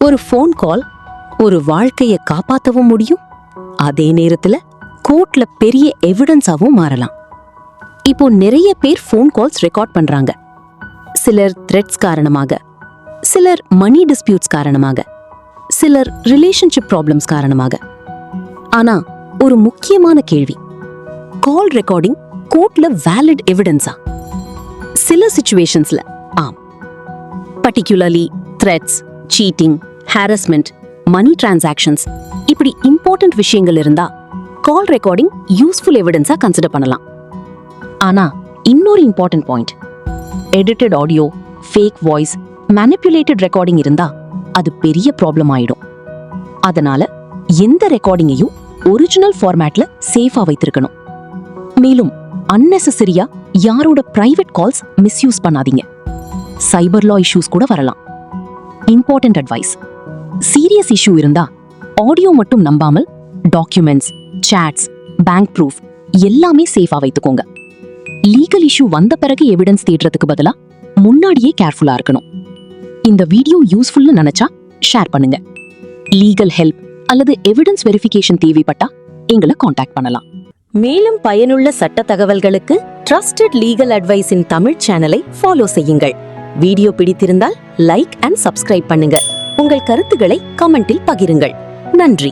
ஒரு phone call ஒரு வாழ்க்கையை காப்பாத்தவும் முடியும், அதே நேரத்துல கோர்ட்ல பெரிய எவிடன்ஸாவும் மாறலாம். இப்போ நிறைய பேர் ஃபோன் கால்ஸ் ரெக்கார்ட் பண்றாங்க. சிலர் த்ரெட்ஸ் காரணமாக, சிலர் மணி டிஸ்பியூட்ஸ் காரணமாக, சிலர் ரிலேஷன்ஷிப் ப்ராப்ளம்ஸ் காரணமாக. ஆனா ஒரு முக்கியமான கேள்வி, கால் ரெக்கார்டிங் கோர்ட்ல வேலிட் எவிடன்ஸா? சில சிச்சுவேஷன்ஸ்ல ஆம். பர்டிகுலர்லி த்ரெட்ஸ், சீட்டிங், ஹாரஸ்மெண்ட், மணி டிரான்சாக்ஷன்ஸ், இப்படி இம்பார்ட்டன்ட் விஷயங்கள் இருந்தா கால் ரெக்கார்டிங் யூஸ்ஃபுல் எவிடன்ஸா கன்சிடர் பண்ணலாம். ஆனா இன்னொரு important point, edited audio, fake voice, manipulated recording இருந்தா அது பெரிய ப்ராப்ளம் ஆயிடும். அதனால எந்த ரெக்கார்டிங்கையும் ஒரிஜினல் ஃபார்மேட்ல சேஃபா வைத்திருக்கணும். மேலும் அன்னெசரியா யாரோட பிரைவேட் கால்ஸ் மிஸ்யூஸ் பண்ணாதீங்க. சைபர் லா இஷ்யூஸ் கூட வரலாம். இம்பார்ட்டன்ட் அட்வைஸ், சீரியஸ் இஷ்யூ இருந்தா ஆடியோ மட்டும் நம்பாமல் டாக்குமெண்ட்ஸ், சாட்ஸ், பேங்க் ப்ரூஃப் எல்லாமே சேஃபா வைத்துக்கோங்க. லீகல் இஷ்யூ வந்த பிறகு எவிடன்ஸ் தேடுறதுக்கு பதிலா முன்னாடியே கேர்ஃபுல்லா இருக்கணும். இந்த வீடியோ யூஸ்ஃபுல்னு நினைச்சா ஷேர் பண்ணுங்க. லீகல் ஹெல்ப் அல்லது எவிடன்ஸ் வெரிஃபிகேஷன் தேவைப்பட்டா எங்களை காண்டாக்ட் பண்ணலாம். மேலும் பயனுள்ள சட்ட தகவல்களுக்கு ட்ரஸ்டட் லீகல் அட்வைஸின் தமிழ் சேனலை ஃபாலோ செய்யுங்கள். வீடியோ பிடித்திருந்தால் லைக் அண்ட் சப்ஸ்கிரைப் பண்ணுங்க. உங்கள் கருத்துக்களை கமெண்டில் பகிருங்கள். நன்றி.